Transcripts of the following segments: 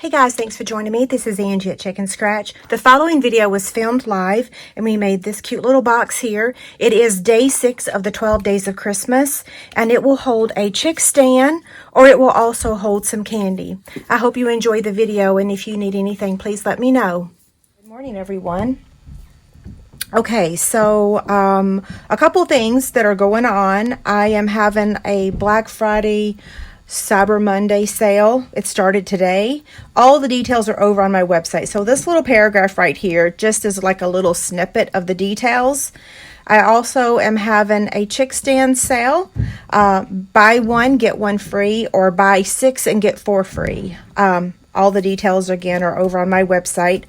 Hey guys, thanks for joining me. This is Angie at ChicnScratch. The following video was filmed live and we made this cute little box here. It is day 6 of the 12 days of Christmas and it will hold a chick stand or it will also hold some candy. I hope you enjoy the video and if you need anything, please let me know. Good morning, everyone. Okay, so a couple things that are going on. I am having a Black Friday Cyber Monday sale. It started today. All the details are over on my website. So this little paragraph right here just is like a little snippet of the details. I also am having a chick stand sale. Buy one, get one free, or buy 6 and get 4 free. All the details, again, are over on my website.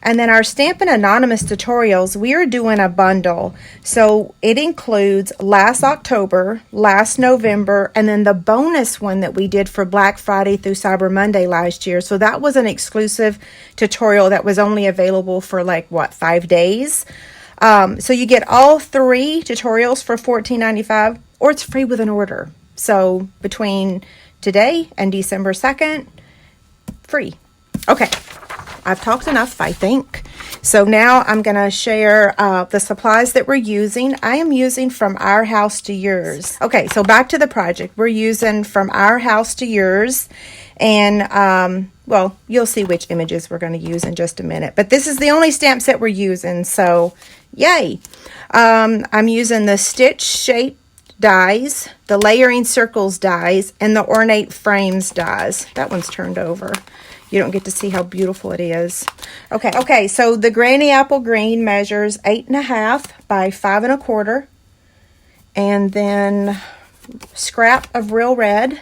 And then our Stampin' Anonymous tutorials, we are doing a bundle. So it includes last October, last November, and then the bonus one that we did for Black Friday through Cyber Monday last year. So that was an exclusive tutorial that was only available for 5 days. So you get all 3 tutorials for $14.95, or it's free with an order. So between today and December 2nd, free. Okay, I've talked enough, I think. So now I'm going to share the supplies that we're using. I am using From Our House to Yours. Okay, so back to the project. We're using From Our House to Yours. And, well, you'll see which images we're going to use in just a minute. But this is the only stamp set we're using, so yay. I'm using the Stitch Shape dies, the Layering Circles dies, and the Ornate Frames dies. That one's turned over. You don't get to see how beautiful it is. Okay, so the Granny Apple Green measures 8.5 by 5 1/4. And then scrap of Real Red,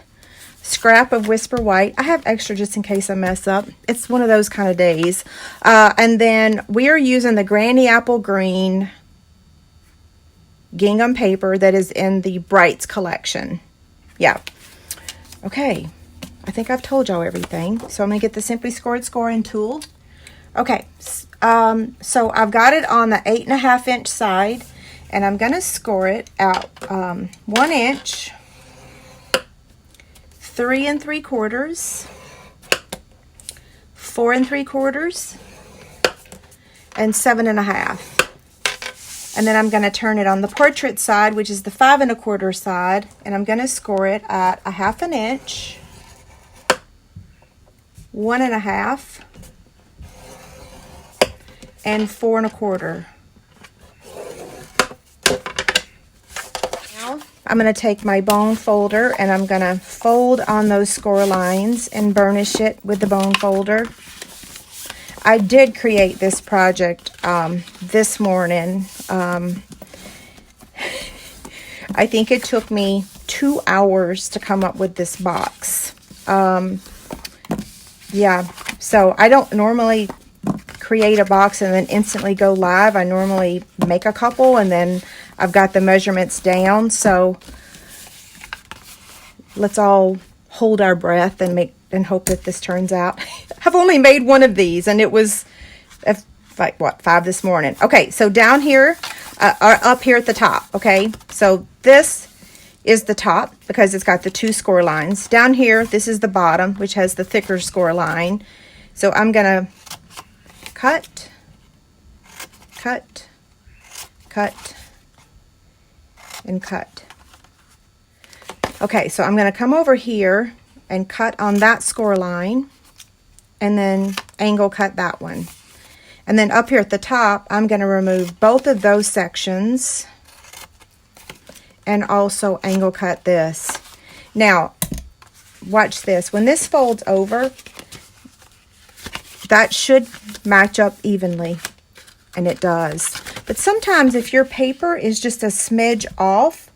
scrap of Whisper White. I have extra just in case I mess up. It's one of those kind of days. And then we are using the Granny Apple Green gingham paper that is in the Brights collection. Yeah. Okay. I think I've told y'all everything. So I'm going to get the Simply Scored scoring tool. Okay. So I've got it on the 8.5 inch side and I'm going to score it out 1 inch, 3 3/4, 4 3/4, and 7 1/2. And then I'm going to turn it on the portrait side, which is the 5 1/4 side, and I'm going to score it at 1/2 inch, 1 1/2, and 4 1/4. Now I'm going to take my bone folder and I'm going to fold on those score lines and burnish it with the bone folder. I did create this project this morning. I think it took me 2 hours to come up with this box. Yeah, so I don't normally create a box and then instantly go live. I normally make a couple and then I've got the measurements down. So let's all hold our breath and hope that this turns out. I've only made one of these and it was 5 this morning. Okay, so down here, up here at the top, okay? So this is the top because it's got the 2 score lines. Down here, this is the bottom, which has the thicker score line. So I'm gonna cut, cut, cut, and cut. Okay, so I'm gonna come over here and cut on that score line and then angle cut that one. And then up here at the top, I'm going to remove both of those sections and also angle cut this. Now, watch this. When this folds over, that should match up evenly, and it does. But sometimes if your paper is just a smidge off,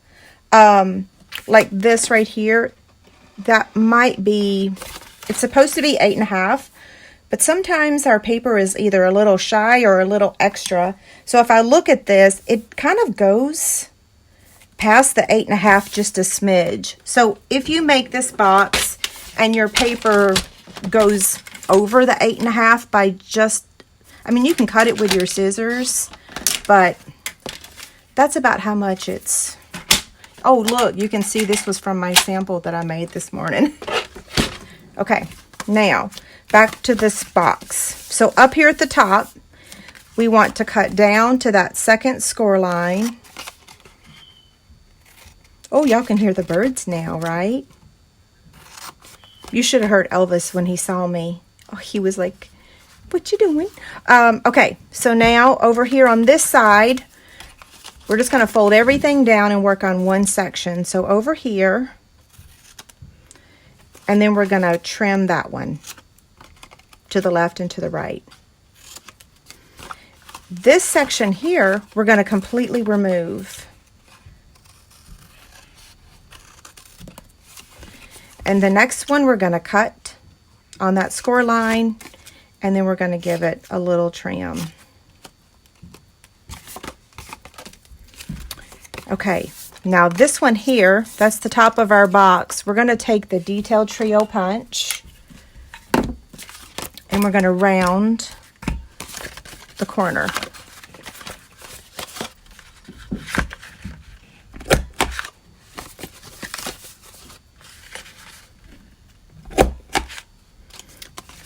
like this right here, that might be, it's supposed to be 8.5, but sometimes our paper is either a little shy or a little extra. So if I look at this, it kind of goes past the 8.5 just a smidge. So if you make this box and your paper goes over the 8.5 by just, I mean, you can cut it with your scissors, but that's about how much it's. Oh, look, you can see this was from my sample that I made this morning. Okay, Now, back to this box. So up here at the top, we want to cut down to that second score line. Oh, y'all can hear the birds now, right? You should have heard Elvis when he saw me. Oh, he was like, what you doing? Okay, so now over here on this side, we're just going to fold everything down and work on one section. So over here, and then we're going to trim that one to the left and to the right. This section here, we're going to completely remove. And the next one we're going to cut on that score line, and then we're going to give it a little trim. Okay, now this one here, that's the top of our box. We're going to take the detailed trio punch, and we're going to round the corner.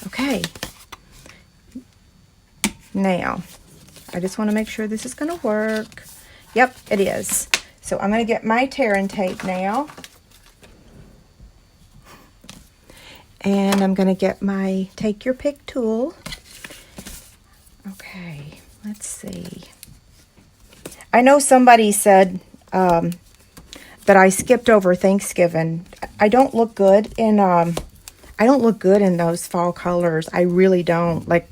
Okay, now I just want to make sure this is going to work. Yep, it is. So I'm going to get my tear and tape now, and I'm going to get my take your pick tool. Okay, let's see. I know somebody said that I skipped over Thanksgiving. I don't look good in those fall colors. I really don't. Like,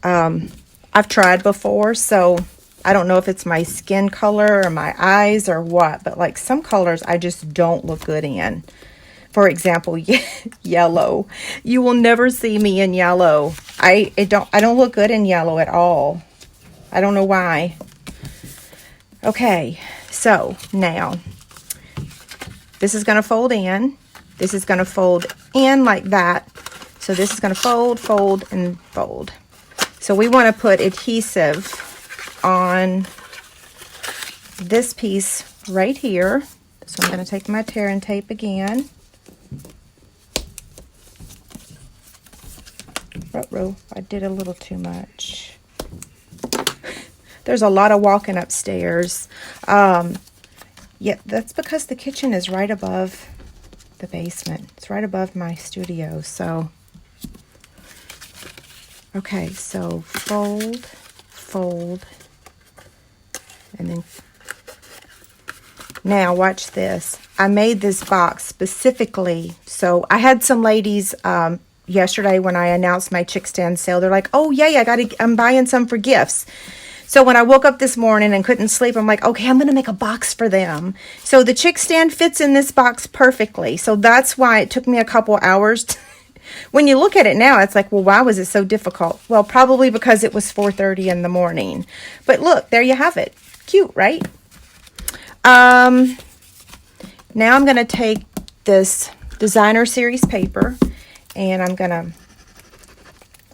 I've tried before, so I don't know if it's my skin color or my eyes or what, but like some colors I just don't look good in. For example, yellow. You will never see me in yellow. I don't look good in yellow at all. I don't know why. Okay, so now this is going to fold in. This is going to fold in like that. So this is going to fold, fold, and fold. So we want to put adhesive on this piece right here. So I'm going to take my tear and tape again. Uh-oh, I did a little too much. There's a lot of walking upstairs. Yeah, that's because the kitchen is right above the basement. It's right above my studio, so. Okay, so fold, fold, and then. Now watch this. I made this box specifically. So I had some ladies yesterday when I announced my chick stand sale. They're like, "Oh yay, I'm buying some for gifts." So when I woke up this morning and couldn't sleep, I'm like, okay, I'm going to make a box for them. So the chick stand fits in this box perfectly. So that's why it took me a couple hours. When you look at it now, it's like, well, why was it so difficult? Well, probably because it was 4:30 in the morning. But look, there you have it. Cute, right? Now I'm going to take this designer series paper, and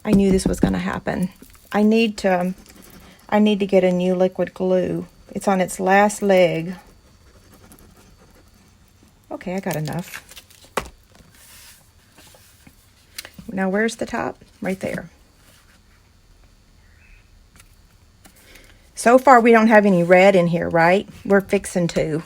I knew this was going to happen. I need to get a new liquid glue. It's on its last leg. Okay, I got enough. Now where's the top? Right there. So far we don't have any red in here, right? We're fixing to.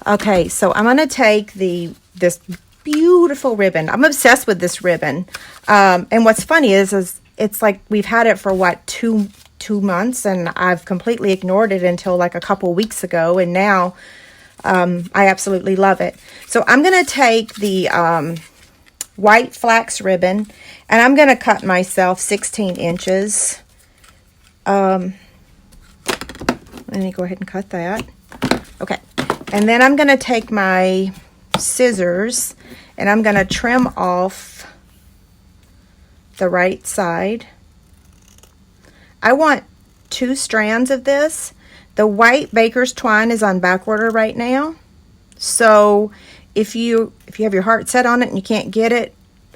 Okay, so I'm going to take this beautiful ribbon. I'm obsessed with this ribbon. And what's funny is it's like we've had it for what, two months, and I've completely ignored it until like a couple weeks ago, and now I absolutely love it. So I'm going to take the white flax ribbon, and I'm going to cut myself 16 inches. Let me go ahead and cut that. Okay, and then I'm going to take my scissors, and I'm going to trim off the right side. I want 2 strands of this. The white baker's twine is on back order right now. So if you have your heart set on it and you can't get it,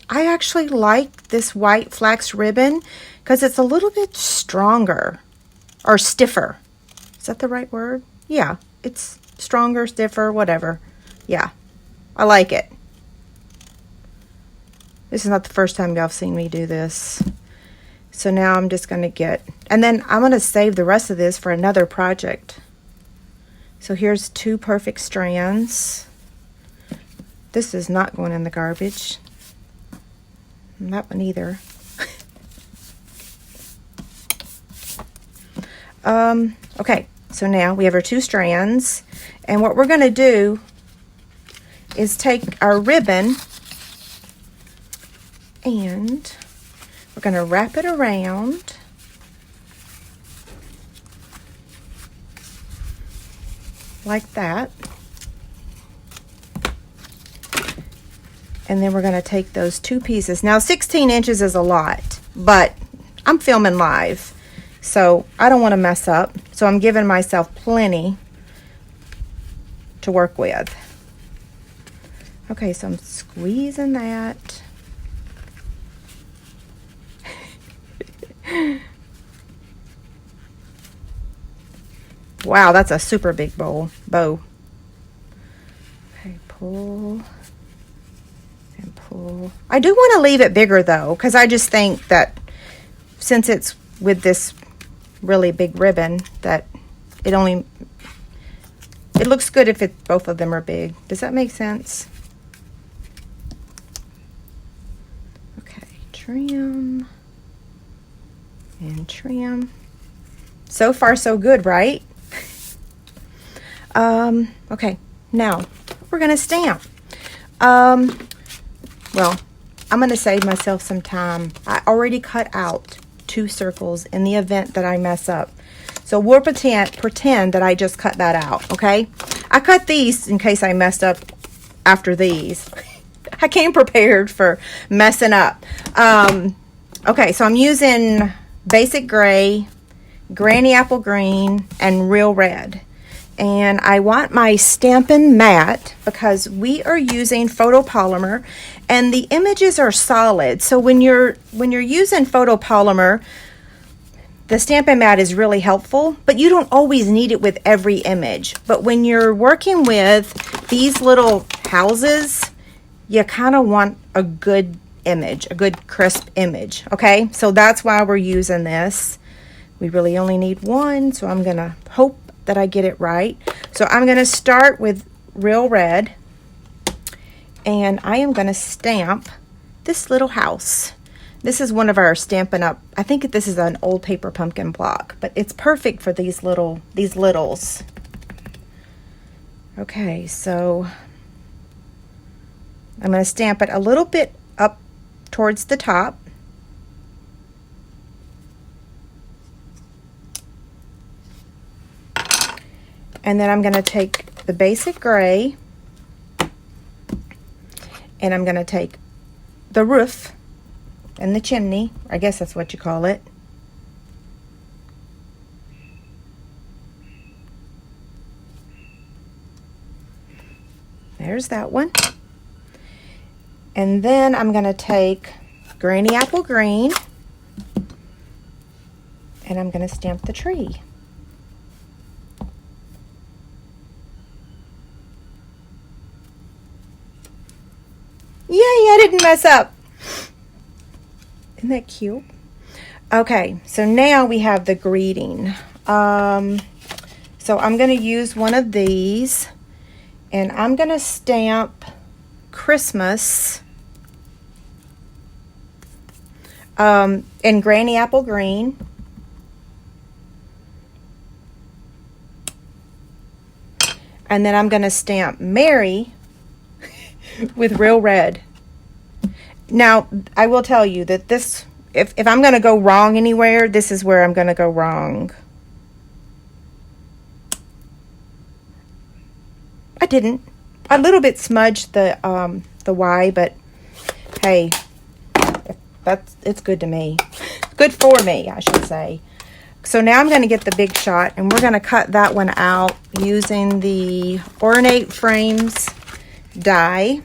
I actually like this white flax ribbon because it's a little bit stronger or stiffer. Is that the right word? Yeah, it's stronger, stiffer, whatever. Yeah, I like it. This is not the first time y'all have seen me do this. So now I'm just going to get, and then I'm going to save the rest of this for another project. So here's 2 perfect strands. This is not going in the garbage. And that one either. Okay, so now we have our 2 strands. And what we're going to do is take our ribbon and we're going to wrap it around. Like that. And then we're going to take those 2 pieces. Now 16 inches is a lot, but I'm filming live, so I don't want to mess up. So I'm giving myself plenty to work with. Okay, so I'm squeezing that. Wow, that's a super big bow. Okay, pull and pull. I do want to leave it bigger though, because I just think that since it's with this really big ribbon, that it looks good if both of them are big. Does that make sense? Okay, trim and trim. So far so good, right? Okay, now we're gonna stamp. Well, I'm gonna save myself some time. I already cut out 2 circles in the event that I mess up. So we'll pretend that I just cut that out, okay? I cut these in case I messed up after these. I came prepared for messing up. Okay, so I'm using basic gray, granny apple green, and real red. And I want my Stampin' matte because we are using photopolymer and the images are solid. So when you're using photopolymer, the Stampin' matte is really helpful, but you don't always need it with every image. But when you're working with these little houses, you kind of want a good image, a good crisp image, okay? So that's why we're using this. We really only need 1, so I'm gonna hope that I get it right. So I'm gonna start with real red, and I am gonna stamp this little house. This is one of our Stampin' Up. I think this is an old paper pumpkin block, but it's perfect for these littles. Okay, so I'm gonna stamp it a little bit up towards the top. And then I'm going to take the basic gray and I'm going to take the roof and the chimney, I guess that's what you call it. There's that one. And then I'm going to take granny apple green and I'm going to stamp the tree. Yay, I didn't mess up. Isn't that cute? Okay, so now we have the greeting. So I'm going to use one of these and I'm going to stamp Christmas in granny apple green. And then I'm going to stamp Merry with real red. Now, I will tell you that this, if I'm going to go wrong anywhere, this is where I'm going to go wrong. I didn't. A little bit smudged the Y, but hey, it's good to me. Good for me, I should say. So now I'm going to get the big shot, and we're going to cut that one out using the Ornate Frames die.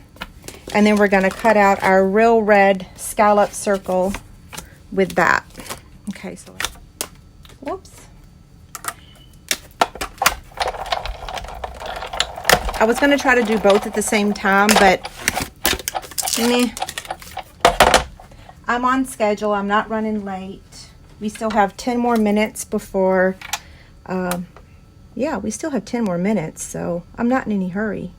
And then we're going to cut out our real red scallop circle with that. Okay, so whoops. I was going to try to do both at the same time, but meh. I'm on schedule. I'm not running late. We still have 10 more minutes before, yeah, we still have 10 more minutes, so I'm not in any hurry.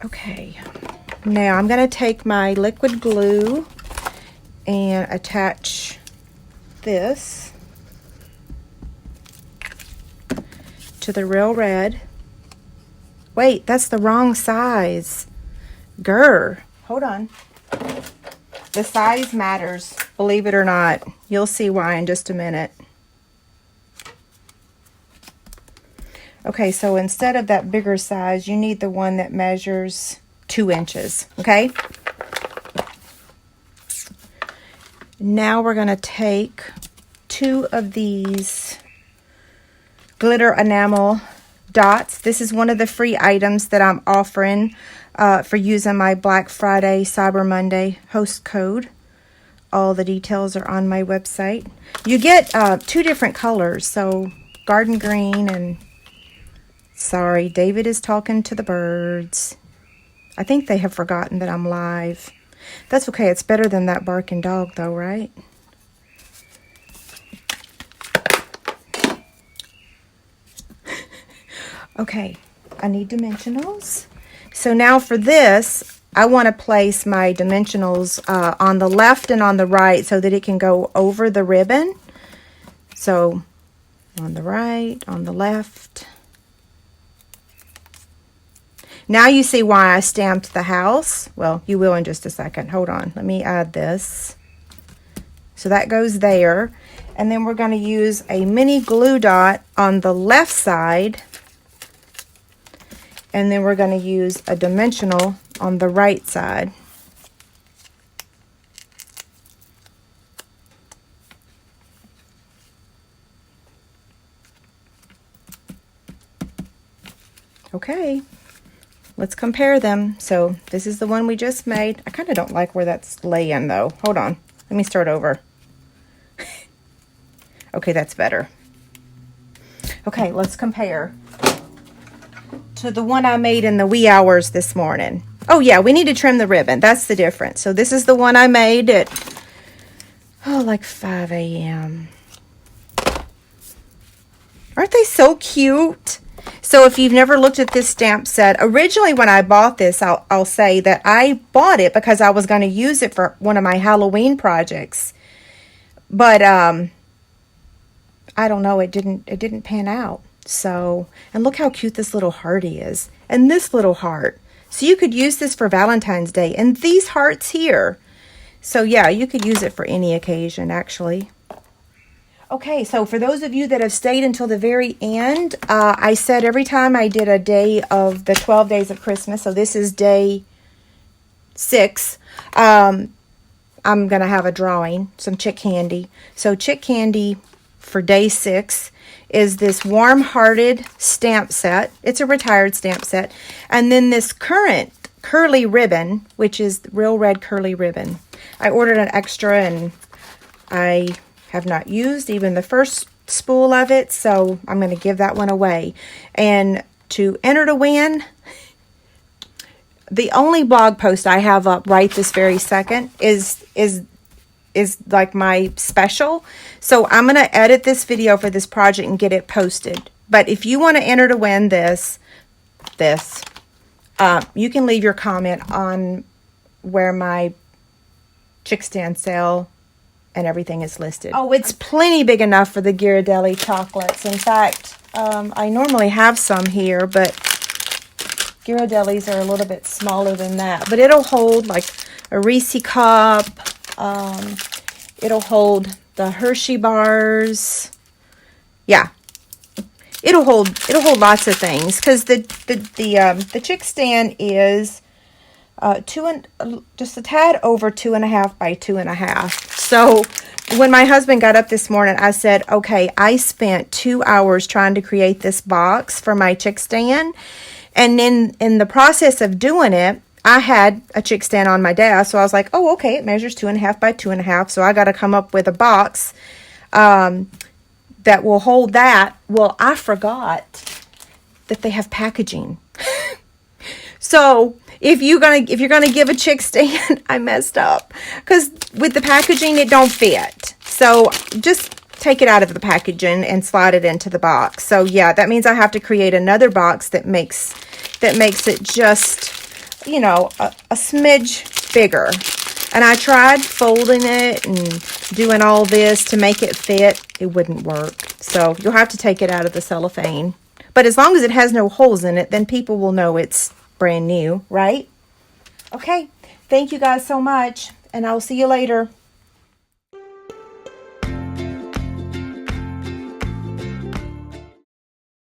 Okay, now I'm going to take my liquid glue and attach this to the real red. Wait, that's the wrong size. Grr. Hold on. The size matters, believe it or not. You'll see why in just a minute. Okay, so instead of that bigger size, you need the one that measures 2 inches, okay? Now we're going to take 2 of these glitter enamel dots. This is one of the free items that I'm offering for using my Black Friday, Cyber Monday host code. All the details are on my website. You get 2 different colors, so garden green and... Sorry, David is talking to the birds. I think they have forgotten that I'm live. That's okay. It's better than that barking dog, though, right? Okay, I need dimensionals. So now for this, I want to place my dimensionals on the left and on the right so that it can go over the ribbon. So on the right, on the left. Now you see why I stamped the house. Well, you will in just a second. Hold on. Let me add this. So that goes there. And then we're going to use a mini glue dot on the left side. And then we're going to use a dimensional on the right side. Okay. Let's compare them. So this is the one we just made. I kind of don't like where that's laying though. Hold on. Let me start over. Okay, that's better. Okay, let's compare to the one I made in the wee hours this morning. Oh yeah, we need to trim the ribbon. That's the difference. So this is the one I made at, like 5 a.m. Aren't they so cute? So if you've never looked at this stamp set, originally when I bought this, I'll say that I bought it because I was going to use it for one of my Halloween projects. But I don't know, it didn't pan out. So, and look how cute this little hearty is. And this little heart. So you could use this for Valentine's Day. And these hearts here. So yeah, you could use it for any occasion actually. Okay, so for those of you that have stayed until the very end, I said every time I did a day of the 12 days of Christmas, so this is day 6, I'm going to have a drawing, some chick candy. So chick candy for day 6 is this warm-hearted stamp set. It's a retired stamp set. And then this current curly ribbon, which is real red curly ribbon. I ordered an extra and I have not used even the first spool of it, so I'm going to give that one away. And to enter to win, the only blog post I have up right this very second is like my special. So I'm going to edit this video for this project and get it posted. But if you want to enter to win this, you can leave your comment on where my chick stand sale and everything is listed. Oh, it's plenty big enough for the Ghirardelli chocolates. In fact, I normally have some here, but Ghirardellis are a little bit smaller than that. But it'll hold like a Reese cup. It'll hold the Hershey bars. Yeah, it'll hold lots of things because the chick stand is just a tad over 2.5 by 2.5. So when my husband got up this morning, I said, okay, I spent 2 hours trying to create this box for my chick stand. And then in the process of doing it, I had a chick stand on my desk. So I was like, oh, okay, it measures 2.5 by 2.5. So I got to come up with a box that will hold that. Well, I forgot that they have packaging. So if you're gonna give a chick stand, I messed up, because with the packaging it don't fit. So just take it out of the packaging and slide it into the box. So yeah, that means I have to create another box that makes it just, you know, a smidge bigger. And I tried folding it and doing all this to make it fit. It wouldn't work. So you'll have to take it out of the cellophane. But as long as it has no holes in it, then people will know it's brand new, right? Okay. Thank you guys so much, and I'll see you later.